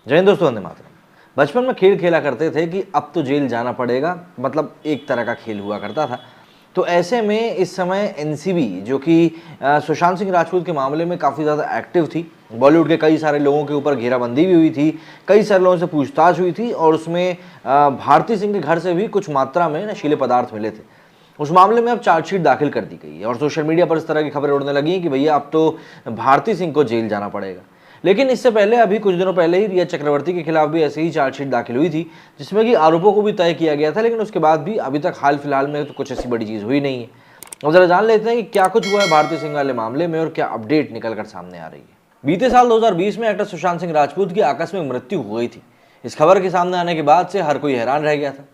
जय हिंद दोस्तों, वंदे मातरम। बचपन में खेल खेला करते थे कि अब तो जेल जाना पड़ेगा, मतलब एक तरह का खेल हुआ करता था। तो ऐसे में इस समय एनसीबी जो कि सुशांत सिंह राजपूत के मामले में काफ़ी ज़्यादा एक्टिव थी, बॉलीवुड के कई सारे लोगों के ऊपर घेराबंदी भी हुई थी, कई सारे लोगों से पूछताछ हुई थी और उसमें भारती सिंह के घर से भी कुछ मात्रा में नशीले पदार्थ मिले थे। उस मामले में अब चार्जशीट दाखिल कर दी गई है और सोशल मीडिया पर इस तरह की खबरें उड़ने लगी हैं कि भैया अब तो भारती सिंह को जेल जाना पड़ेगा। लेकिन इससे पहले अभी कुछ दिनों पहले ही रिया चक्रवर्ती के खिलाफ भी ऐसे ही चार्जशीट दाखिल हुई थी, जिसमें कि आरोपों को भी तय किया गया था, लेकिन उसके बाद भी अभी तक हाल फिलहाल में तो कुछ ऐसी बड़ी चीज़ हुई नहीं है। अब जरा जान लेते हैं कि क्या कुछ हुआ है भारती सिंह वाले मामले में और क्या अपडेट निकल कर सामने आ रही है। बीते साल 2020 में एक्टर सुशांत सिंह राजपूत की आकस्मिक मृत्यु हो गई थी। इस खबर के सामने आने के बाद से हर कोई हैरान रह गया था।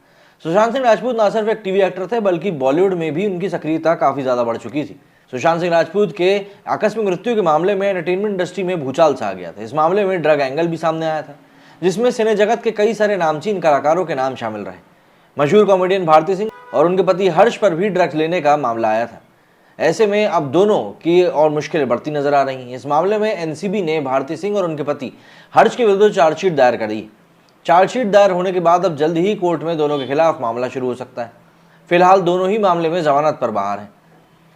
सुशांत सिंह राजपूत न सिर्फ एक टीवी एक्टर थे, बल्कि बॉलीवुड में भी उनकी सक्रियता काफी ज्यादा बढ़ चुकी थी। सुशांत सिंह राजपूत के आकस्मिक मृत्यु के मामले में एंटरटेनमेंट इंडस्ट्री में भूचाल सा आ गया था। इस मामले में ड्रग एंगल भी सामने आया था, जिसमें सिने जगत के कई सारे नामचीन कलाकारों के नाम शामिल रहे। मशहूर कॉमेडियन भारती सिंह और उनके पति हर्ष पर भी ड्रग्स लेने का मामला आया था। ऐसे में अब दोनों की और मुश्किलें बढ़ती नजर आ रही हैं। इस मामले में एनसीबी ने भारती सिंह और उनके पति हर्ष के विरुद्ध चार्जशीट दायर कर दी। चार्जशीट दायर होने के बाद अब जल्द ही कोर्ट में दोनों के खिलाफ मामला शुरू हो सकता है। फिलहाल दोनों ही मामले में जमानत पर बाहर हैं।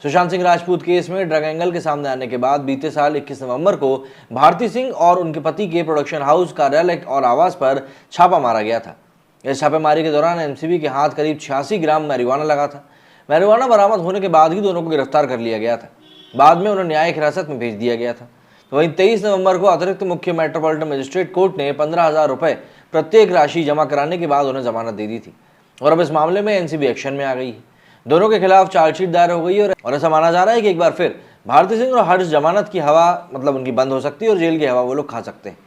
सुशांत सिंह राजपूत केस में ड्रग एंगल के सामने आने के बाद बीते साल 21 नवंबर को भारती सिंह और उनके पति के प्रोडक्शन हाउस, कार्यालय और आवास पर छापा मारा गया था। इस छापेमारी के दौरान एनसीबी के हाथ करीब 86 ग्राम मैरिजुआना लगा था। मैरिजुआना बरामद होने के बाद ही दोनों को गिरफ्तार कर लिया गया था। बाद में उन्हें न्यायिक हिरासत में भेज दिया गया था। तो वहीं 23 नवंबर को अतिरिक्त मुख्य मेट्रोपॉलिटन मजिस्ट्रेट कोर्ट ने 15,000 रुपए प्रत्येक राशि जमा कराने के बाद उन्हें जमानत दे दी थी और अब इस मामले में एनसीबी एक्शन में आ गई है। दोनों के खिलाफ चार्जशीट दायर हो गई है और ऐसा माना जा रहा है कि एक बार फिर भारती सिंह और हर्ष जमानत की हवा मतलब उनकी बंद हो सकती है और जेल की हवा वो लोग खा सकते हैं।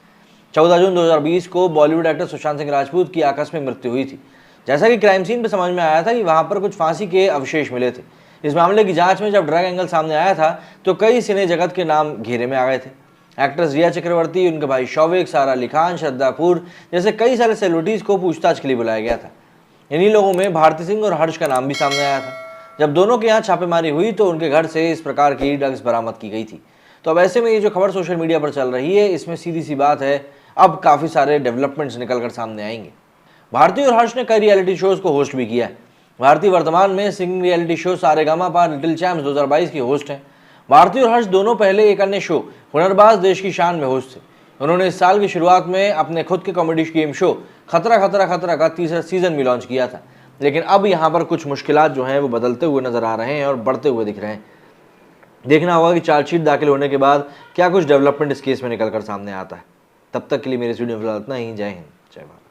14 जून 2020 को बॉलीवुड एक्टर सुशांत सिंह राजपूत की आकस्मिक मृत्यु हुई थी। जैसा कि क्राइम सीन पर समझ में आया था कि वहां पर कुछ फांसी के अवशेष मिले थे। इस मामले की जांच में जब ड्रग एंगल सामने आया था तो कई सिने जगत के नाम घेरे में आ गए थे। एक्ट्रेस रिया चक्रवर्ती, उनके भाई शौविक, सारा अली खान, श्रद्धा कपूर जैसे कई सारे सेलिब्रिटीज को पूछताछ के लिए बुलाया गया था। इन्हीं लोगों में भारती सिंह और हर्ष का नाम भी सामने आया था। जब दोनों के यहाँ छापेमारी हुई तो उनके घर से इस प्रकार की ड्रग्स बरामद की गई थी। तो अब ऐसे में ये जो खबर सोशल मीडिया पर चल रही है, इसमें सीधी सी बात है, अब काफी सारे डेवलपमेंट्स निकल कर सामने आएंगे। भारती और हर्ष ने कई रियलिटी शोज को होस्ट भी किया है। भारती वर्तमान में singing reality show Saregama little champs 2022 की होस्ट हैं। भारती और हर्ष दोनों पहले एक अन्य शो हुनरबाज देश की शान में होस्ट थे। उन्होंने इस साल की शुरुआत में अपने खुद के कॉमेडी गेम शो खतरा खतरा खतरा का तीसरा सीजन भी लॉन्च किया था। लेकिन अब यहाँ पर कुछ मुश्किलात जो हैं वो बदलते हुए नजर आ रहे हैं और बढ़ते हुए दिख रहे हैं। देखना होगा कि चार्जशीट दाखिल होने के बाद क्या कुछ डेवलपमेंट इस केस में निकल कर सामने आता है। तब तक के लिए मेरे वीडियो में फिलहाल इतना ही। जय हिंद, जय भारत।